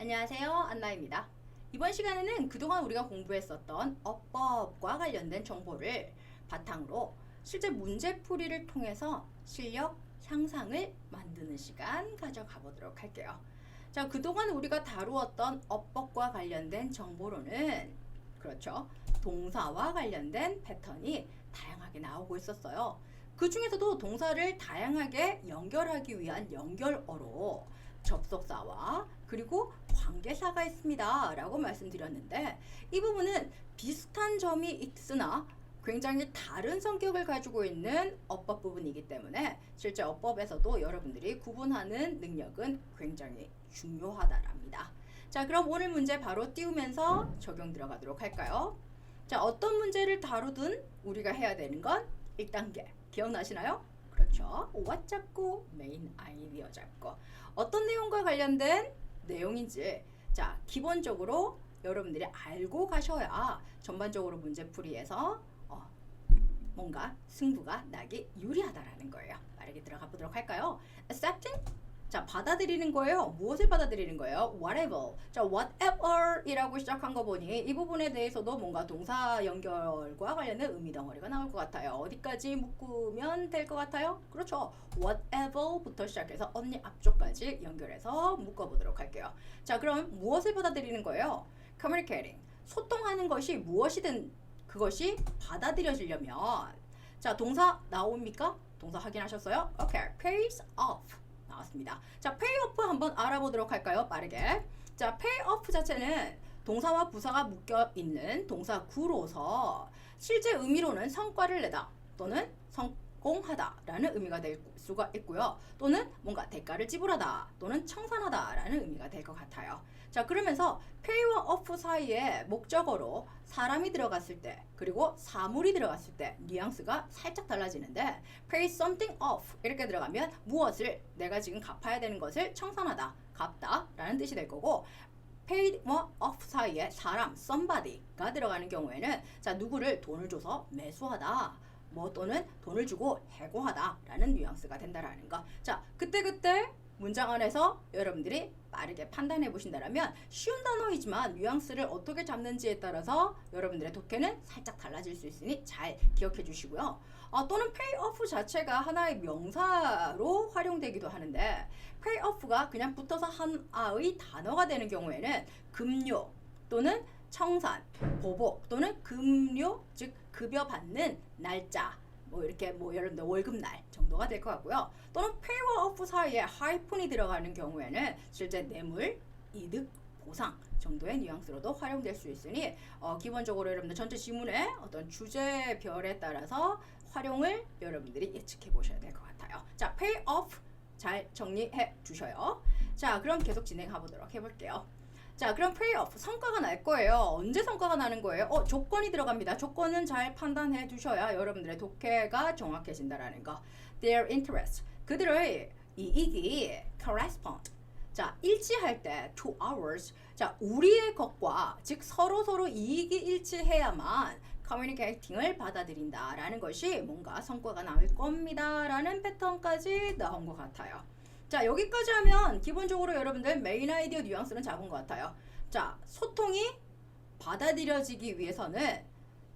안녕하세요. 안나입니다. 이번 시간에는 그동안 우리가 공부했었던 어법과 관련된 정보를 바탕으로 실제 문제풀이를 통해서 실력 향상을 만드는 시간 가져가 보도록 할게요. 자, 그동안 우리가 다루었던 어법과 관련된 정보로는 그렇죠. 동사와 관련된 패턴이 다양하게 나오고 있었어요. 그 중에서도 동사를 다양하게 연결하기 위한 연결어로 접속사와 그리고 관계사가 있습니다 라고 말씀드렸는데, 이 부분은 비슷한 점이 있으나 굉장히 다른 성격을 가지고 있는 어법 부분이기 때문에 실제 어법에서도 여러분들이 구분하는 능력은 굉장히 중요하다랍니다. 자, 그럼 오늘 문제 바로 띄우면서 적용 들어가도록 할까요? 자, 어떤 문제를 다루든 우리가 해야 되는 건 1단계 기억나시나요? 그렇죠. what 잡고 메인 아이디어 잡고 어떤 내용과 관련된 내용인지 자, 기본적으로 여러분들이 알고 가셔야 전반적으로 문제풀이에서 뭔가 승부가 나기 유리하다라는 거예요. 빠르게 들어가 보도록 할까요? accepting 자, 받아들이는 거예요. 무엇을 받아들이는 거예요? whatever. 자, whatever 이라고 시작한 거 보니 이 부분에 대해서도 뭔가 동사 연결과 관련된 의미 덩어리가 나올 것 같아요. 어디까지 묶으면 될 것 같아요? 그렇죠. whatever부터 시작해서 언니 앞쪽까지 연결해서 묶어보도록 할게요. 자, 그럼 무엇을 받아들이는 거예요? communicating. 소통하는 것이 무엇이든 그것이 받아들여지려면 자, 동사 나옵니까? 동사 확인하셨어요? 오케이. pays off. 나왔습니다. 자, pay off 한번 알아보도록 할까요? 빠르게. 자, pay off 자체는 동사와 부사가 묶여 있는 동사 구로서 실제 의미로는 성과를 내다 또는 성공하다 라는 의미가 될 수가 있고요. 또는 뭔가 대가를 지불하다 또는 청산하다 라는 의미가 될 것 같아요. 자, 그러면서 pay와 off 사이에 목적어로 사람이 들어갔을 때 그리고 사물이 들어갔을 때 뉘앙스가 살짝 달라지는데 pay something off 이렇게 들어가면 무엇을 내가 지금 갚아야 되는 것을 청산하다, 갚다 라는 뜻이 될 거고, paid와 off 사이에 사람, somebody가 들어가는 경우에는 자, 누구를 돈을 줘서 매수하다 뭐 또는 돈을 주고 해고하다 라는 뉘앙스가 된다라는 거. 자, 그때 문장 안에서 여러분들이 빠르게 판단해 보신다면 쉬운 단어이지만 뉘앙스를 어떻게 잡는지에 따라서 여러분들의 독해는 살짝 달라질 수 있으니 잘 기억해 주시고요. 또는 pay off 자체가 하나의 명사로 활용되기도 하는데 pay off가 그냥 붙어서 하나의 단어가 되는 경우에는 급료 또는 청산, 보복 또는 급료 즉 급여 받는 날짜 뭐 이렇게 뭐 여러분들 월급날 정도가 될 것 같고요. 또는 pay와 off 사이에 하이픈이 들어가는 경우에는 실제 뇌물, 이득, 보상 정도의 뉘앙스로도 활용될 수 있으니 기본적으로 여러분들 전체 지문의 어떤 주제별에 따라서 활용을 여러분들이 예측해 보셔야 될 것 같아요. 자, pay off 잘 정리해 주셔요. 자, 그럼 계속 진행해 보도록 해볼게요. 자, 그럼 pay off 성과가 날 거예요. 언제 성과가 나는 거예요? 조건이 들어갑니다. 조건은 잘 판단해 두셔야 여러분들의 독해가 정확해진다라는 거. Their interest 그들의 이익이 correspond 자, 일치할 때 to ours 자, 우리의 것과 즉 서로 이익이 일치해야만 communicating을 받아들인다라는 것이 뭔가 성과가 나올 겁니다라는 패턴까지 나온 것 같아요. 자, 여기까지 하면 기본적으로 여러분들 메인 아이디어 뉘앙스는 잡은 것 같아요. 자, 소통이 받아들여지기 위해서는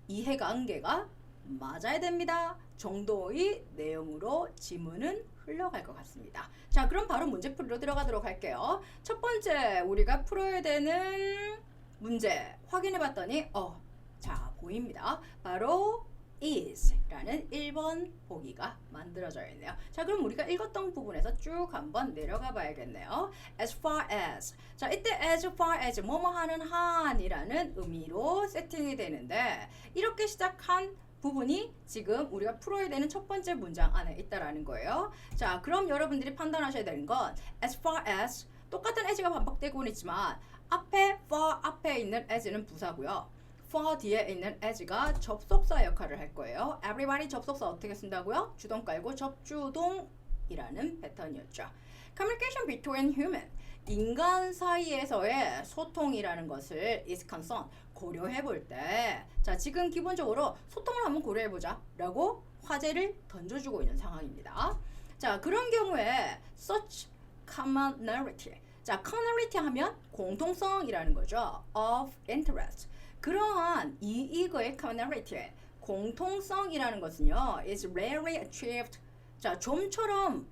이해관계가 맞아야 됩니다 정도의 내용으로 지문은 흘러갈 것 같습니다. 자, 그럼 바로 문제풀이로 들어가도록 할게요. 첫 번째 우리가 풀어야 되는 문제 확인해 봤더니 자, 보입니다. 바로 is 라는 1번 보기가 만들어져 있네요. 자, 그럼 우리가 읽었던 부분에서 쭉 한번 내려가 봐야겠네요. as far as 자, 이때 as far as 뭐뭐 하는 한이라는 의미로 세팅이 되는데 이렇게 시작한 부분이 지금 우리가 풀어야 되는 첫 번째 문장 안에 있다라는 거예요. 자, 그럼 여러분들이 판단하셔야 되는 건 as far as 똑같은 as가 반복되고는 있지만 앞에 for 앞에 있는 as는 부사고요. for 뒤에 있는 as가 접속사 역할을 할 거예요. everybody 접속사 어떻게 쓴다고요? 주동 깔고 접주동이라는 패턴이었죠. communication between human 인간 사이에서의 소통이라는 것을 is concerned 고려해 볼 때 자, 지금 기본적으로 소통을 한번 고려해 보자 라고 화제를 던져주고 있는 상황입니다. 자, 그런 경우에 such commonality 자, commonality 하면 공통성이라는 거죠. of interest. 그러한 이익의 commonality, 공통성이라는 것은요, is rarely achieved. 자, 좀처럼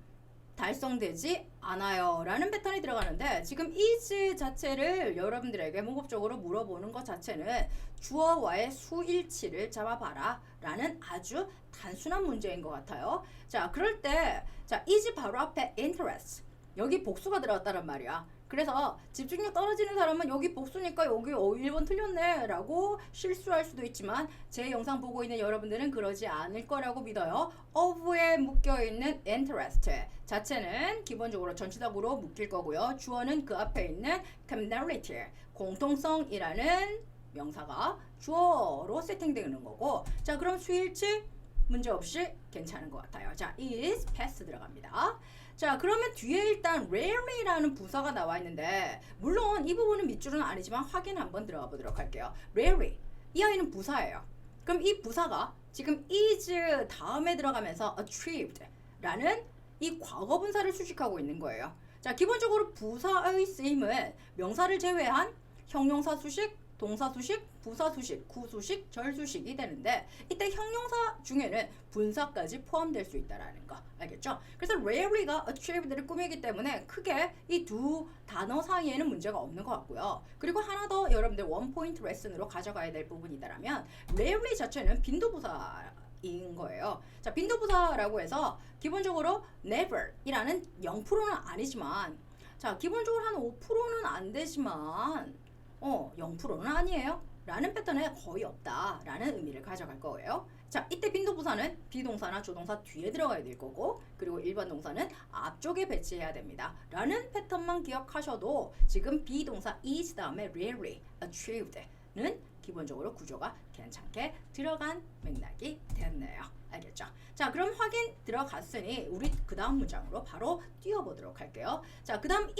달성되지 않아요 라는 패턴이 들어가는데, 지금 is 자체를 여러분들에게 문법적으로 물어보는 것 자체는 주어와의 수일치를 잡아봐라 라는 아주 단순한 문제인 것 같아요. 자, 그럴 때 자, is 바로 앞에 interest, 여기 복수가 들어갔다는 말이야. 그래서 집중력 떨어지는 사람은 여기 복수니까 여기 1번 틀렸네 라고 실수할 수도 있지만, 제 영상 보고 있는 여러분들은 그러지 않을 거라고 믿어요. of에 묶여있는 interest 자체는 기본적으로 전치사구로 묶일 거고요. 주어는 그 앞에 있는 commonality, 공통성이라는 명사가 주어로 세팅되는 거고, 자, 그럼 수일치 문제없이 괜찮은 것 같아요. 자, is pass 들어갑니다. 자, 그러면 뒤에 일단 rarely라는 부사가 나와 있는데, 물론 이 부분은 밑줄은 아니지만 확인 한번 들어가 보도록 할게요. rarely, 이 아이는 부사예요. 그럼 이 부사가 지금 is 다음에 들어가면서 achieved 라는 이 과거분사를 수식하고 있는 거예요. 자, 기본적으로 부사의 쓰임은 명사를 제외한 형용사 수식, 동사 수식, 부사 수식, 구수식, 절수식이 되는데, 이때 형용사 중에는 분사까지 포함될 수 있다라는 거 알겠죠? 그래서 rarely가 achieved를 꾸미기 때문에 크게 이 두 단어 사이에는 문제가 없는 것 같고요. 그리고 하나 더 여러분들 원포인트 레슨으로 가져가야 될 부분이다라면, rarely 자체는 빈도부사인 거예요. 자, 빈도부사라고 해서 기본적으로 never 이라는 0%는 아니지만, 자, 기본적으로 한 5%는 안 되지만 0%는 아니에요 라는 패턴에 거의 없다 라는 의미를 가져갈 거예요. 자, 이때 빈도부사는 비동사나 조동사 뒤에 들어가야 될 거고, 그리고 일반 동사는 앞쪽에 배치해야 됩니다 라는 패턴만 기억하셔도 지금 비동사 is 다음에 rarely, achieved는 기본적으로 구조가 괜찮게 들어간 맥락이 됐네요. 알겠죠? 자, 그럼 확인 들어갔으니 우리 그 다음 문장으로 바로 뛰어보도록 할게요. 자, 그 다음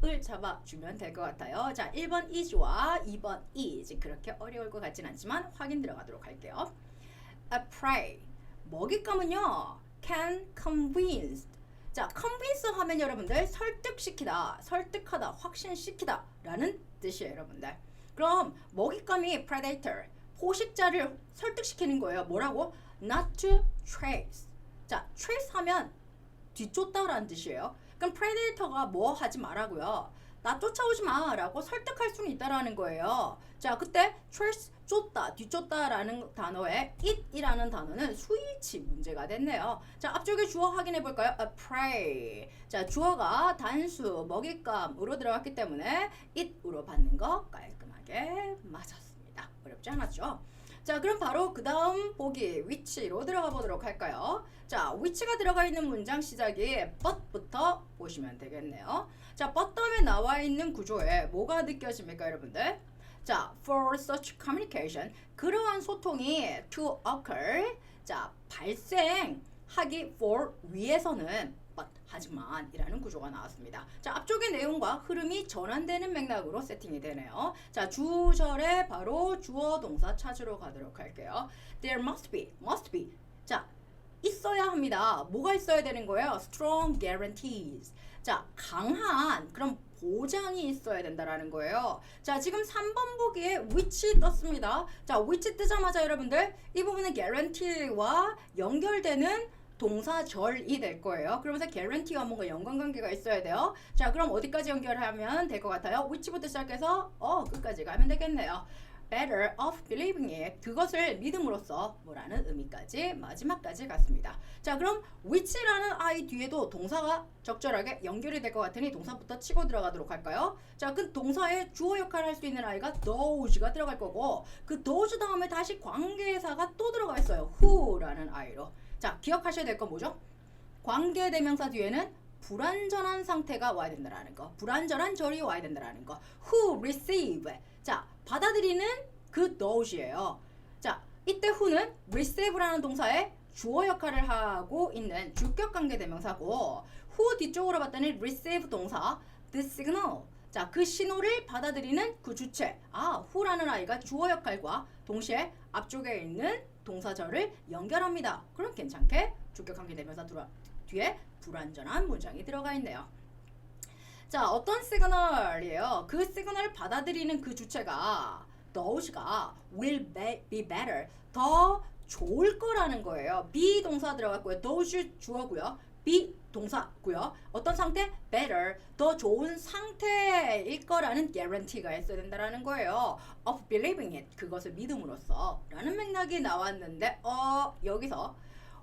을 잡아주면 될 것 같아요. 자, 1번 is와 2번 is 그렇게 어려울 것 같진 않지만 확인 들어가도록 할게요. A prey, 먹잇감은요 can convince. 자, convince 하면 여러분들 설득시키다, 설득하다, 확신시키다 라는 뜻이에요 여러분들. 그럼 먹잇감이 predator, 포식자를 설득시키는 거예요. 뭐라고? Not to chase. 자, chase 하면 뒤쫓다라는 뜻이에요. 그럼 predator가 뭐 하지 말라고요? 나 쫓아오지 마라고 설득할 수는 있다라는 거예요. 자, 그때 chase, 쫓다, 뒤쫓다라는 단어에 it이라는 단어는 수일치 문제가 됐네요. 자, 앞쪽에 주어 확인해 볼까요? A prey. 자, 주어가 단수, 먹잇감으로 들어갔기 때문에 it으로 받는 거 깔끔하게 맞았습니다. 어렵지 않았죠? 자, 그럼 바로 그 다음 보기 which로 들어가 보도록 할까요? 자, which가 들어가 있는 문장 시작이 but부터 보시면 되겠네요. 자, but 다음에 나와 있는 구조에 뭐가 느껴집니까 여러분들? 자, for such communication, 그러한 소통이 to occur, 자, 발생하기 for 위해서는 but 하지만 이라는 구조가 나왔습니다. 자, 앞쪽의 내용과 흐름이 전환되는 맥락으로 세팅이 되네요. 자, 주절에 바로 주어 동사 찾으러 가도록 할게요. There must be. 자, 있어야 합니다. 뭐가 있어야 되는 거예요? Strong guarantees. 자, 강한 그럼 보장이 있어야 된다라는 거예요. 자, 지금 3번 보기에 which 떴습니다. 자, which 뜨자마자 여러분들 이 부분은 guarantee와 연결되는 동사절이 될 거예요. 그러면서 guarantee와 뭔가 연관관계가 있어야 돼요. 자, 그럼 어디까지 연결하면 될 것 같아요? which부터 시작해서 끝까지 가면 되겠네요. better of believing it, 그것을 믿음으로써 뭐라는 의미까지 마지막까지 갔습니다. 자, 그럼 which라는 I 뒤에도 동사가 적절하게 연결이 될 것 같으니 동사부터 치고 들어가도록 할까요? 자, 그 동사의 주어 역할을 할 수 있는 I가 those가 들어갈 거고, 그 those 다음에 다시 관계사가 또 들어가 있어요. who라는 I로. 자, 기억하셔야 될 건 뭐죠? 관계대명사 뒤에는 불완전한 상태가 와야 된다라는 거, 불완전한 절이 와야 된다라는 거. who receive, 자, 받아들이는 그 those예요. 자, 이때 who는 receive라는 동사의 주어 역할을 하고 있는 주격 관계 대명사고, who 뒤쪽으로 봤더니 receive 동사 the signal, 자, 그 신호를 받아들이는 그 주체, who라는 아이가 주어 역할과 동시에 앞쪽에 있는 동사절을 연결합니다. 그럼 괜찮게 주격 관계 대명사 뒤에 불완전한 문장이 들어가 있네요. 자, 어떤 시그널이에요? 그 시그널을 받아들이는 그 주체가 those가 will be better 더 좋을 거라는 거예요. be 동사 들어갔고요. those 주어고요. be 동사고요. 어떤 상태? better 더 좋은 상태일 거라는 guarantee가 있어야 된다라는 거예요. of believing it 그것을 믿음으로써 라는 맥락이 나왔는데 여기서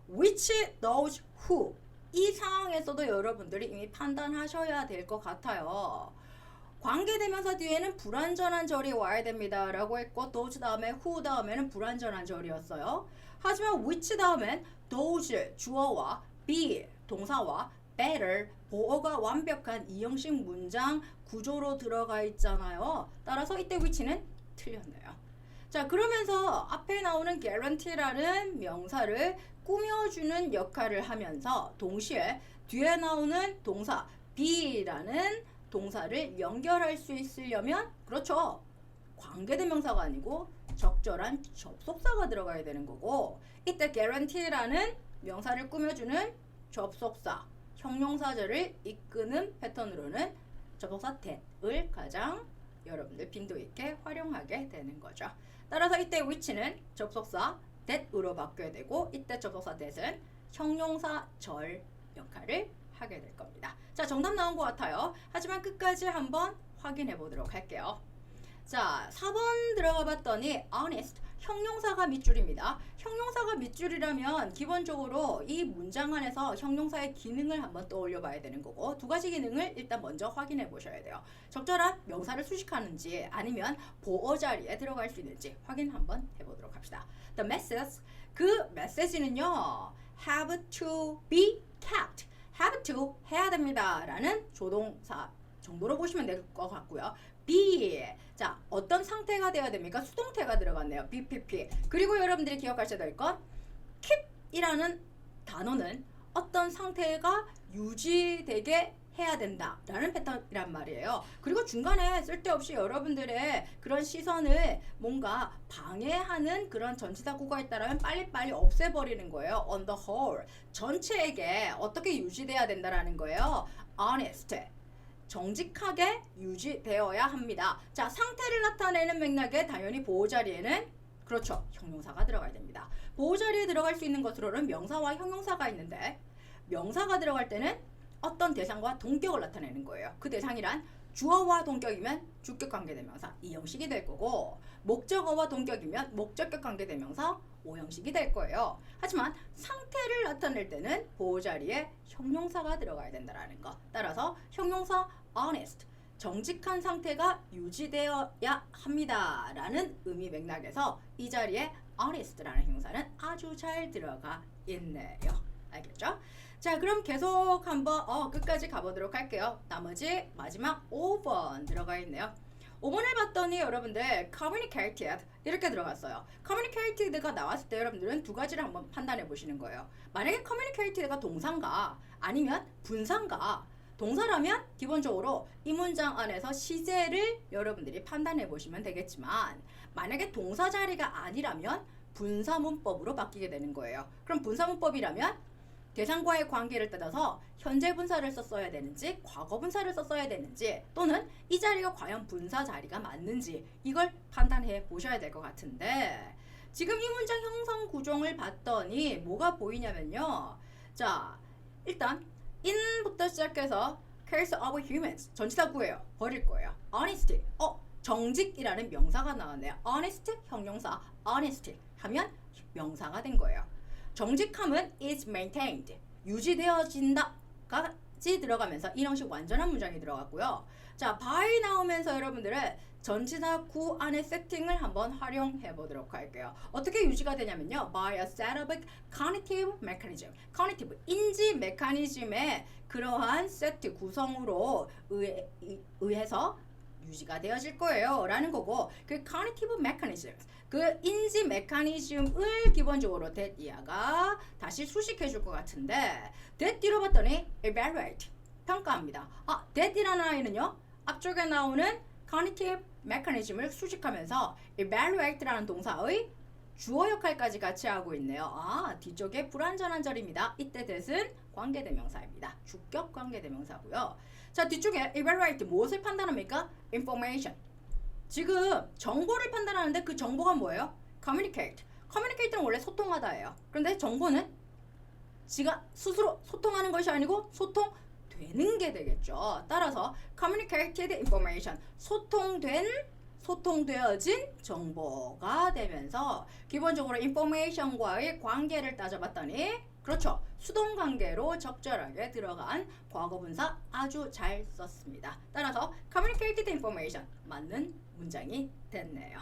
which, those, who 이 상황에서도 여러분들이 이미 판단하셔야 될 것 같아요. 관계대명사 뒤에는 불완전한 절이 와야 됩니다 라고 했고 those 다음에 who 다음에는 불완전한 절이었어요. 하지만 which 다음엔 those 주어와 be 동사와 better 보어가 완벽한 이형식 문장 구조로 들어가 있잖아요. 따라서 이때 which는 틀렸네요. 자, 그러면서 앞에 나오는 guarantee라는 명사를 꾸며주는 역할을 하면서 동시에 뒤에 나오는 동사 be라는 동사를 연결할 수 있으려면 그렇죠. 관계대명사가 아니고 적절한 접속사가 들어가야 되는 거고 이때 guarantee라는 명사를 꾸며주는 접속사, 형용사절을 이끄는 패턴으로는 접속사 that을 가장 여러분들 빈도 있게 활용하게 되는 거죠. 따라서 이때 which는 접속사 that으로 바뀌어야 되고 이때 접속사 that은 형용사 절 역할을 하게 될 겁니다. 자, 정답 나온 것 같아요. 하지만 끝까지 한번 확인해 보도록 할게요. 자, 4번 들어가 봤더니 honest 형용사가 밑줄입니다. 형용사가 밑줄이라면 기본적으로 이 문장 안에서 형용사의 기능을 한번 떠올려 봐야 되는 거고 두 가지 기능을 일단 먼저 확인해 보셔야 돼요. 적절한 명사를 수식하는지 아니면 보어 자리에 들어갈 수 있는지 확인 한번 해보도록 합시다. The message 그 메시지는요 have to be kept have to 해야 됩니다 라는 조동사 정도로 보시면 될 것 같고요. be 자 어떤 상태가 되어야 됩니까? 수동태가 들어갔네요. BPP 그리고 여러분들이 기억하셔야 될 건 keep 이라는 단어는 어떤 상태가 유지되게 해야 된다 라는 패턴이란 말이에요. 그리고 중간에 쓸데없이 여러분들의 그런 시선을 뭔가 방해하는 그런 전치사 구가 있다면 빨리빨리 없애버리는 거예요. on the whole 전체에게 어떻게 유지돼야 된다라는 거예요. honest 정직하게 유지되어야 합니다. 자, 상태를 나타내는 맥락에 당연히 보호 자리에는 그렇죠. 형용사가 들어가야 됩니다. 보호 자리에 들어갈 수 있는 것으로는 명사와 형용사가 있는데 명사가 들어갈 때는 어떤 대상과 동격을 나타내는 거예요. 그 대상이란 주어와 동격이면 주격 관계대명사 이 형식이 될 거고 목적어와 동격이면 목적격 관계대명사 오 형식이 될 거예요. 하지만 상태를 나타낼 때는 보호 자리에 형용사가 들어가야 된다는 거. 따라서 형용사 honest 정직한 상태가 유지되어야 합니다 라는 의미 맥락에서 이 자리에 honest라는 형용사는 아주 잘 들어가 있네요. 알겠죠? 자, 그럼 계속 한번 끝까지 가보도록 할게요. 나머지 마지막 5번 들어가 있네요. 5번을 봤더니 여러분들 communicated 이렇게 들어갔어요. communicated가 나왔을 때 여러분들은 두 가지를 한번 판단해 보시는 거예요. 만약에 communicated가 동사인가 아니면 분사인가 동사라면 기본적으로 이 문장 안에서 시제를 여러분들이 판단해 보시면 되겠지만 만약에 동사 자리가 아니라면 분사 문법으로 바뀌게 되는 거예요. 그럼 분사 문법이라면 대상과의 관계를 따져서 현재 분사를 썼어야 되는지 과거 분사를 썼어야 되는지 또는 이 자리가 과연 분사 자리가 맞는지 이걸 판단해 보셔야 될 것 같은데 지금 이 문장 형성 구종을 봤더니 뭐가 보이냐면요. 자, 일단 in부터 시작해서 case of humans 전치사 구예요. 버릴 거예요. honesty 정직이라는 명사가 나왔네요. honest 형용사 honesty 하면 명사가 된 거예요. 정직함은 is maintained 유지되어진다까지 들어가면서 이 형식 완전한 문장이 들어갔고요. 자, by 나오면서 여러분들은 전치사 구 안에 세팅을 한번 활용해 보도록 할게요. 어떻게 유지가 되냐면요. by a set of cognitive mechanism cognitive 인지 메커니즘의 그러한 세트 구성으로 의해서 유지가 되어질 거예요 라는 거고 그 cognitive mechanism 그 인지 메커니즘을 기본적으로 that 이하가 다시 수식해 줄 것 같은데 that 뒤로 봤더니 evaluate 평가합니다. that이라는 아이는요 앞쪽에 나오는 cognitive mechanism을 수식하면서 evaluate라는 동사의 주어 역할까지 같이 하고 있네요. 뒤쪽에 불완전한 절입니다. 이때 that은 관계대명사입니다. 주격 관계대명사고요. 자, 뒤쪽에 evaluate 무엇을 판단합니까? information. 지금 정보를 판단하는데 그 정보가 뭐예요? communicate. communicate는 원래 소통하다예요. 그런데 정보는 지가 스스로 소통하는 것이 아니고 소통되는 게 되겠죠. 따라서 communicated information, 소통되어진 정보가 되면서 기본적으로 information과의 관계를 따져봤더니 그렇죠. 수동 관계로 적절하게 들어간 과거분사 아주 잘 썼습니다. 따라서 communicated information 맞는 문장이 됐네요.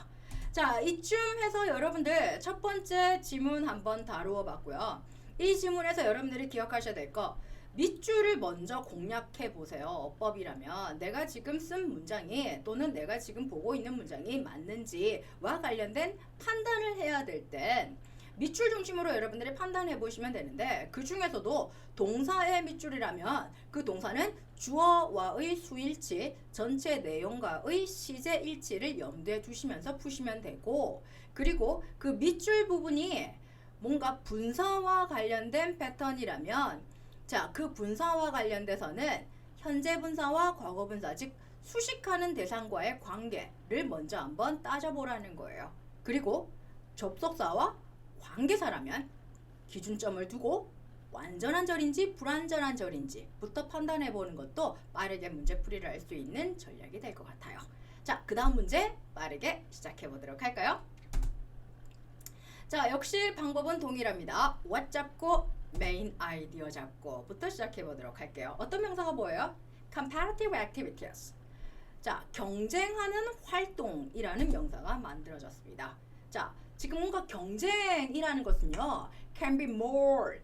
자, 이쯤 해서 여러분들 첫 번째 지문 한번 다루어 봤고요. 이 지문에서 여러분들이 기억하셔야 될 거 밑줄을 먼저 공략해 보세요. 어법이라면 내가 지금 쓴 문장이 또는 내가 지금 보고 있는 문장이 맞는지와 관련된 판단을 해야 될 땐 밑줄 중심으로 여러분들이 판단해 보시면 되는데 그 중에서도 동사의 밑줄이라면 그 동사는 주어와의 수일치, 전체 내용과의 시제 일치를 염두에 두시면서 푸시면 되고 그리고 그 밑줄 부분이 뭔가 분사와 관련된 패턴이라면 자, 그 분사와 관련돼서는 현재 분사와 과거 분사, 즉 수식하는 대상과의 관계를 먼저 한번 따져보라는 거예요. 그리고 접속사와 관계사라면 기준점을 두고 완전한 절인지 불완전한 절인지부터 판단해보는 것도 빠르게 문제풀이를 할 수 있는 전략이 될 것 같아요. 자, 그 다음 문제 빠르게 시작해보도록 할까요? 자, 역시 방법은 동일합니다. what 잡고 메인 아이디어 잡고부터 시작해보도록 할게요. 어떤 명사가 뭐예요? comparative activities. 자, 경쟁하는 활동이라는 명사가 만들어졌습니다. 자, 지금 뭔가 경쟁이라는 것은요, can be more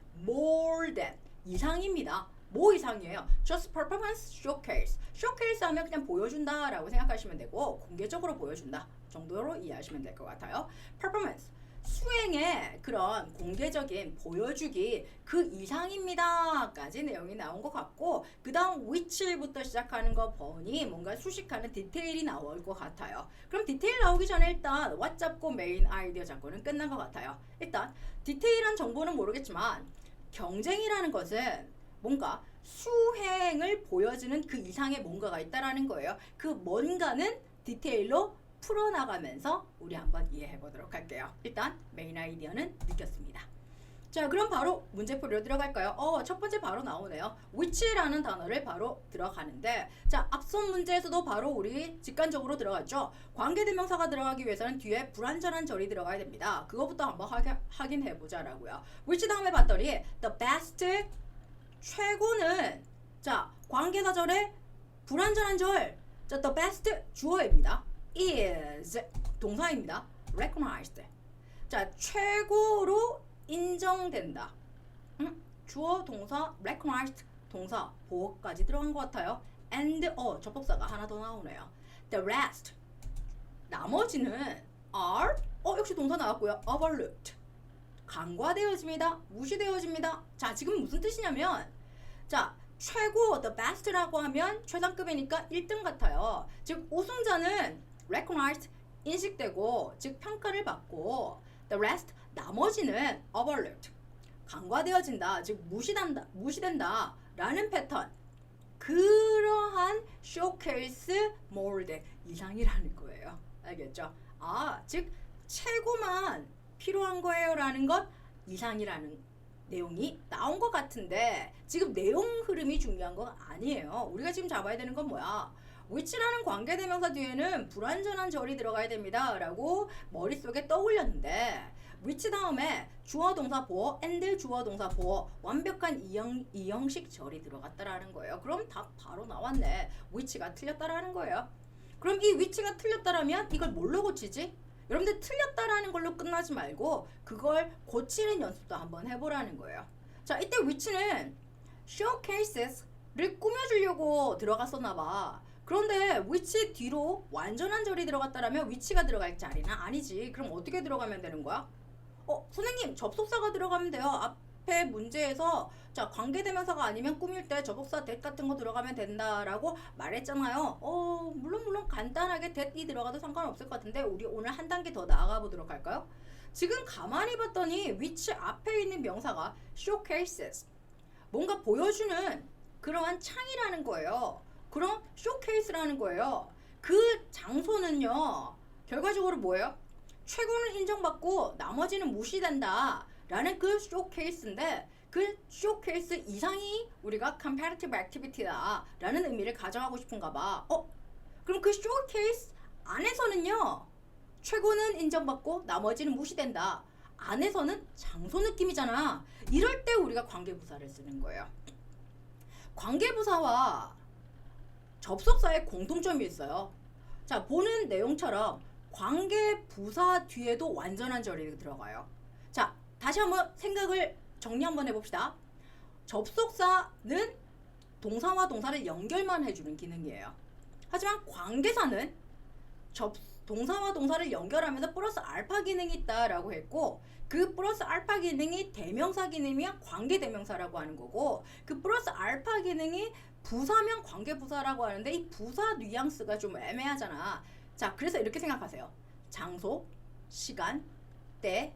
than 이상입니다. 뭐 이상이에요? just performance showcase. showcase 하면 그냥 보여준다 라고 생각하시면 되고 공개적으로 보여준다 정도로 이해하시면 될 것 같아요. performance 수행의 그런 공개적인 보여주기 그 이상입니다 까지 내용이 나온 것 같고 그 다음 which부터 시작하는 거 보니 뭔가 수식하는 디테일이 나올 것 같아요. 그럼 디테일 나오기 전에 일단 what 잡고 메인 아이디어 잡고는 끝난 것 같아요. 일단 디테일한 정보는 모르겠지만 경쟁이라는 것은 뭔가 수행을 보여주는 그 이상의 뭔가가 있다라는 거예요. 그 뭔가는 디테일로 풀어나가면서 우리 한번 이해해 보도록 할게요. 일단 메인 아이디어는 느꼈습니다. 자, 그럼 바로 문제풀이로 들어갈까요? 첫 번째 바로 나오네요. which라는 단어를 바로 들어가는데 자, 앞선 문제에서도 바로 우리 직관적으로 들어갔죠. 관계대명사가 들어가기 위해서는 뒤에 불완전한 절이 들어가야 됩니다. 그거부터 한번 확인해 보자라고요. which 다음에 봤더니 the best 최고는 자, 관계사절에 불완전한 절 자, the best 주어입니다. is 동사입니다. recognized. 자, 최고로 인정된다. 주어 동사 recognized 동사 보어까지 들어간 것 같아요. and 접속사가 하나 더 나오네요. the rest 나머지는 are 역시 동사 나왔고요. overlooked 간과되어집니다. 무시되어집니다. 자, 지금 무슨 뜻이냐면 자, 최고 the best라고 하면 최상급이니까 1등 같아요. 즉 우승자는 recognized 인식되고 즉 평가를 받고 the rest 나머지는 overlooked 간과되어진다 즉 무시된다 라는 패턴 그러한 showcase more than 이상이라는 거예요. 알겠죠? 즉 최고만 필요한 거예요 라는 것 이상이라는 내용이 나온 것 같은데 지금 내용 흐름이 중요한 건 아니에요. 우리가 지금 잡아야 되는 건 뭐야? which라는 관계대명사 뒤에는 불완전한 절이 들어가야 됩니다 라고 머릿속에 떠올렸는데 which 다음에 주어 동사 보어 and 주어 동사 보어 완벽한 이형식 절이 들어갔다라는 거예요. 그럼 답 바로 나왔네. which가 틀렸다라는 거예요. 그럼 이 which가 틀렸다라면 이걸 뭘로 고치지? 여러분들 틀렸다라는 걸로 끝나지 말고 그걸 고치는 연습도 한번 해보라는 거예요. 자, 이때 which는 showcases를 꾸며주려고 들어갔었나봐. 그런데 which 뒤로 완전한 절이 들어갔다라면 which가 들어갈 자리는 아니지. 그럼 어떻게 들어가면 되는 거야? 선생님 접속사가 들어가면 돼요. 앞에 문제에서 자 관계대명사가 아니면 꾸밀 때 접속사 that 같은 거 들어가면 된다라고 말했잖아요. 물론 간단하게 that이 들어가도 상관없을 것 같은데 우리 오늘 한 단계 더 나아가 보도록 할까요? 지금 가만히 봤더니 which 앞에 있는 명사가 showcases 뭔가 보여주는 그러한 창이라는 거예요. 그런 쇼케이스라는 거예요. 그 장소는요. 결과적으로 뭐예요? 최고는 인정받고 나머지는 무시된다 라는 그 쇼케이스인데 그 쇼케이스 이상이 우리가 comparative activity다 라는 의미를 가져가고 싶은가 봐. 그럼 그 쇼케이스 안에서는요. 최고는 인정받고 나머지는 무시된다. 안에서는 장소 느낌이잖아. 이럴 때 우리가 관계부사를 쓰는 거예요. 관계부사와 접속사의 공통점이 있어요. 자, 보는 내용처럼 관계부사 뒤에도 완전한 절이 들어가요. 자, 다시 한번 생각을 정리 한번 해봅시다. 접속사는 동사와 동사를 연결만 해주는 기능이에요. 하지만 관계사는 동사와 동사를 연결하면서 플러스 알파 기능이 있다라고 했고 그 플러스 알파 기능이 대명사 기능이면 관계 대명사라고 하는 거고 그 플러스 알파 기능이 부사면 관계 부사라고 하는데 이 부사 뉘앙스가 좀 애매하잖아. 자, 그래서 이렇게 생각하세요. 장소, 시간, 때,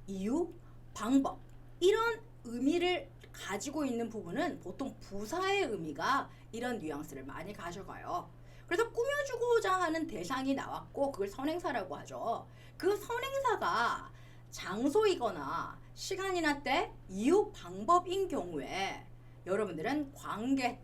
이유, 방법 이런 의미를 가지고 있는 부분은 보통 부사의 의미가 이런 뉘앙스를 많이 가져가요. 그래서 꾸며주고자 하는 대상이 나왔고 그걸 선행사라고 하죠. 그 선행사가 장소이거나 시간이나 때, 이유, 방법인 경우에 여러분들은 관계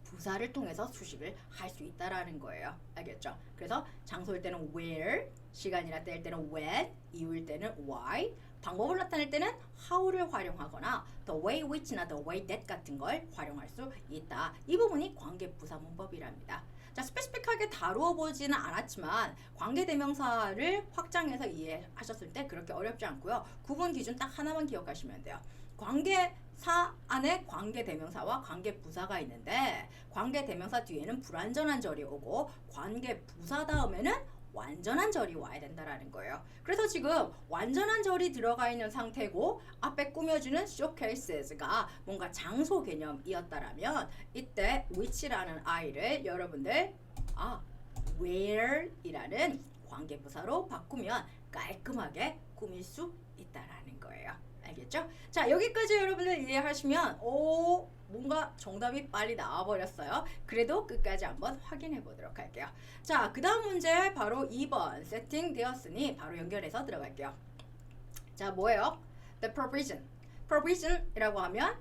부사를 통해서 수식을 할 수 있다라는 거예요. 알겠죠? 그래서 장소일 때는 where, 시간이나 때일 때는 when, 이유일 때는 why, 방법을 나타낼 때는 how를 활용하거나 the way which나 the way that 같은 걸 활용할 수 있다. 이 부분이 관계 부사 문법이랍니다. 자, 스페시픽하게 다루어 보지는 않았지만 관계 대명사를 확장해서 이해하셨을 때 그렇게 어렵지 않고요. 구분 기준 딱 하나만 기억하시면 돼요. 관계사 안에 관계 대명사와 관계 부사가 있는데 관계 대명사 뒤에는 불완전한 절이 오고 관계 부사 다음에는 완전한 절이 와야 된다라는 거예요. 그래서 지금 완전한 절이 들어가 있는 상태고 앞에 꾸며주는 showcases가 뭔가 장소 개념이었다라면 이때 which라는 I를 여러분들 where이라는 관계부사로 바꾸면 깔끔하게 꾸밀 수 있다라는 거예요. 알겠죠? 자, 여기까지 여러분들 이해하시면 뭔가 정답이 빨리 나와버렸어요. 그래도 끝까지 한번 확인해 보도록 할게요. 자, 그 다음 문제 바로 2번 세팅되었으니 바로 연결해서 들어갈게요. 자, 뭐예요? The provision. provision이라고 하면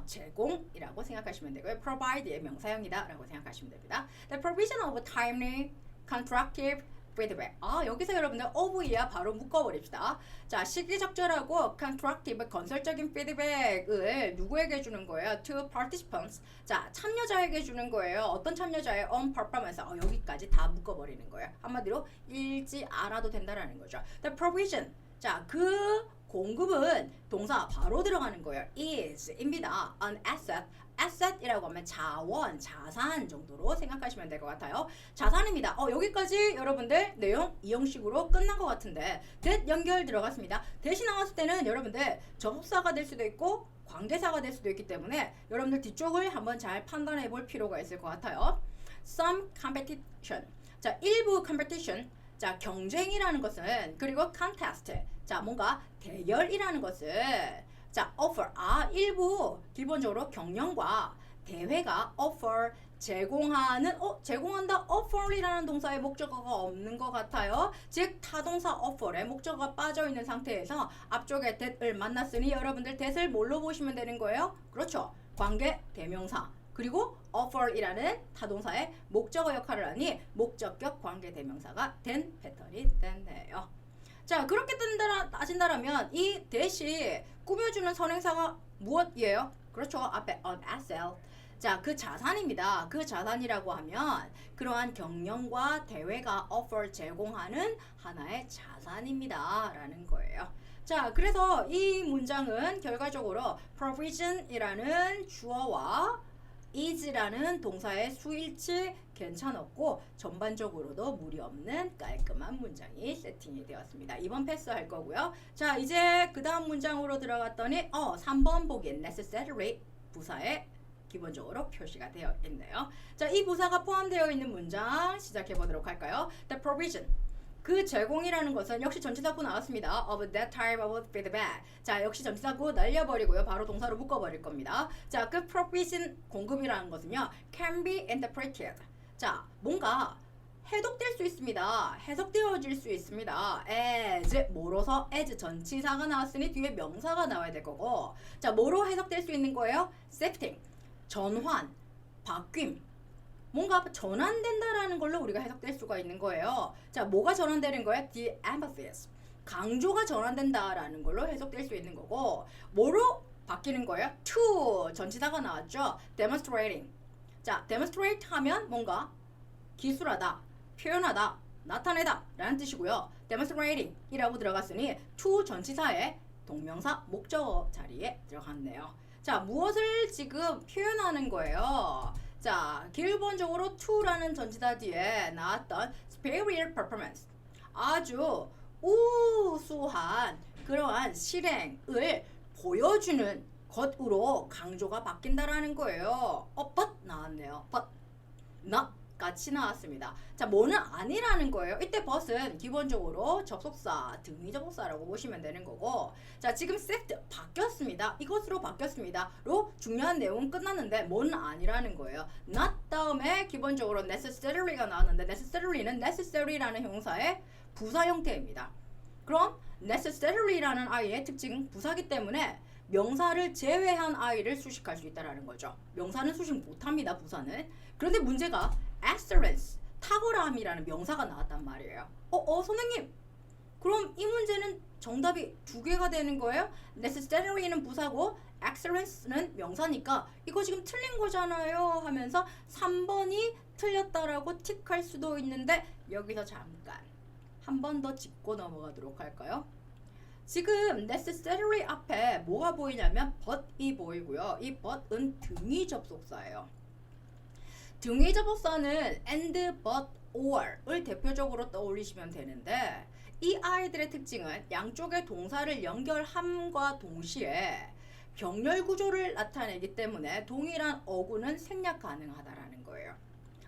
제공이라고 생각하시면 되고요. provide의 명사형이다 라고 생각하시면 됩니다. The provision of timely, constructive feedback. 여기서 여러분들 of이야 바로 묶어버립시다. 자, 시기적절하고 constructive 건설적인 피드백을 누구에게 주는 거예요? To participants. 자, 참여자에게 주는 거예요. 어떤 참여자의 on performance. 여기까지 다 묶어버리는 거예요. 한마디로 읽지 않아도 된다라는 거죠. The provision. 자, 그 공급은 동사 바로 들어가는 거예요. is입니다. An asset. asset이라고 하면 자원, 자산 정도로 생각하시면 될 것 같아요. 자산입니다. 여기까지 여러분들 내용 이 형식으로 끝난 것 같은데 that 연결 들어갔습니다. 대신 나왔을 때는 여러분들 접속사가 될 수도 있고 관계사가 될 수도 있기 때문에 여러분들 뒤쪽을 한번 잘 판단해 볼 필요가 있을 것 같아요. Some competition. 자, 일부 competition. 자, 경쟁이라는 것은 그리고 contest. 자, 뭔가 대결이라는 것을 자, offer. 일부 기본적으로 경영과 대회가 offer 제공하는 제공한다 offer이라는 동사의 목적어가 없는 것 같아요. 즉 타동사 offer에 목적어가 빠져 있는 상태에서 앞쪽에 that을 만났으니 여러분들 that을 뭘로 보시면 되는 거예요? 그렇죠. 관계 대명사. 그리고 offer이라는 타동사의 목적어 역할을 하니 목적격 관계 대명사가 된 패턴이 됐네요. 자, 그렇게 따진다라면 이 that이 꾸며주는 선행사가 무엇이에요? 그렇죠. 앞에 an asset. 자, 그 자산입니다. 그 자산이라고 하면 그러한 경영과 대회가 offer 제공하는 하나의 자산입니다. 라는 거예요. 자, 그래서 이 문장은 결과적으로 provision이라는 주어와 is라는 동사의 수일치 괜찮았고 전반적으로도 무리 없는 깔끔한 문장이 세팅이 되었습니다. 2번 패스할 거고요. 자, 이제 그 다음 문장으로 들어갔더니 3번 보기 necessary 부사에 기본적으로 표시가 되어 있네요. 자, 이 부사가 포함되어 있는 문장 시작해 보도록 할까요? The provision. 그 제공이라는 것은 역시 전치사구 나왔습니다. of that type of feedback. 자, 역시 전치사구 날려버리고요. 바로 동사로 묶어버릴 겁니다. 자, 그 provision 공급이라는 것은요. can be interpreted. 자, 뭔가 해독될 수 있습니다. 해석되어질 수 있습니다. as 뭐로서 as 전치사가 나왔으니 뒤에 명사가 나와야 될 거고 자 뭐로 해석될 수 있는 거예요? shifting 전환 바뀜 뭔가 전환된다라는 걸로 우리가 해석될 수가 있는 거예요. 자 뭐가 전환되는 거예요? the emphasis 강조가 전환된다라는 걸로 해석될 수 있는 거고 뭐로 바뀌는 거예요? to 전치사가 나왔죠. demonstrating 자 demonstrate 하면 뭔가 기술하다 표현하다, 나타내다 라는 뜻이고요. demonstrating 이라고 들어갔으니 to 전치사의 동명사 목적어 자리에 들어갔네요. 자, 무엇을 지금 표현하는 거예요? 자, 기본적으로 to라는 전치사 뒤에 나왔던 superior performance 아주 우수한 그러한 실행을 보여주는 것으로 강조가 바뀐다라는 거예요. but 나왔네요. but not 같이 나왔습니다. 자, 뭐는 아니라는 거예요. 이때 but은 기본적으로 접속사, 등위 접속사라고 보시면 되는 거고 자, 지금 set 바뀌었습니다. 이것으로 바뀌었습니다. 로 중요한 내용은 끝났는데 뭐는 아니라는 거예요. not 다음에 기본적으로 necessary가 나왔는데 necessary는 necessary라는 형사의 부사 형태입니다. 그럼 necessary라는 아이의 특징은 부사기 때문에 명사를 제외한 아이를 수식할 수 있다는 거죠. 명사는 수식 못합니다. 부사는. 그런데 문제가 excellence, 탁월함이라는 명사가 나왔단 말이에요. 선생님. 그럼 이 문제는 정답이 두 개가 되는 거예요? necessary는 부사고 excellence는 명사니까 이거 지금 틀린 거잖아요 하면서 3번이 틀렸다라고 틱할 수도 있는데 여기서 잠깐 한 번 더 짚고 넘어가도록 할까요? 지금 necessary 앞에 뭐가 보이냐면 but이 보이고요. 이 but은 등위 접속사예요. 등위 접속사는 and, but, or을 대표적으로 떠올리시면 되는데 이 아이들의 특징은 양쪽의 동사를 연결함과 동시에 병렬 구조를 나타내기 때문에 동일한 어구는 생략 가능하다라는 거예요.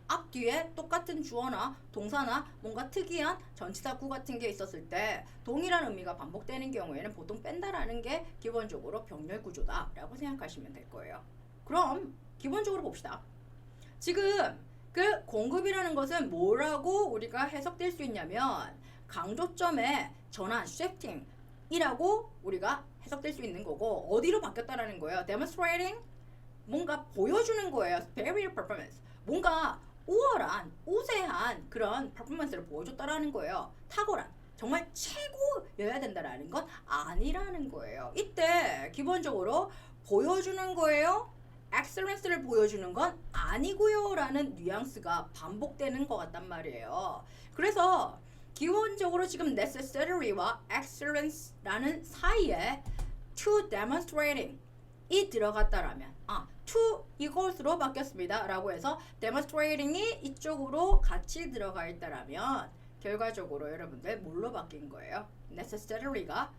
앞뒤에 똑같은 주어나 동사나 뭔가 특이한 전치사구 같은 게 있었을 때 동일한 의미가 반복되는 경우에는 보통 뺀다라는 게 기본적으로 병렬 구조다라고 생각하시면 될 거예요. 그럼 기본적으로 봅시다. 지금 그 공급이라는 것은 뭐라고 우리가 해석될 수 있냐면 강조점의 전환, shifting이라고 우리가 해석될 수 있는 거고 어디로 바뀌었다라는 거예요. demonstrating 뭔가 보여주는 거예요. superior performance 뭔가 우월한, 우세한 그런 퍼포먼스를 보여줬다라는 거예요. 탁월한, 정말 최고여야 된다라는 건 아니라는 거예요. 이때 기본적으로 보여주는 거예요. excellence를 보여주는 건 아니고요 라는 뉘앙스가 반복되는 것 같단 말이에요. 그래서 기본적으로 지금 necessary와 excellence라는 사이에 to demonstrating 이 들어갔다라면 to 이것으로 바뀌었습니다 라고 해서 demonstrating이 이쪽으로 같이 들어가 있다라면 결과적으로 여러분들 뭘로 바뀐 거예요? necessary가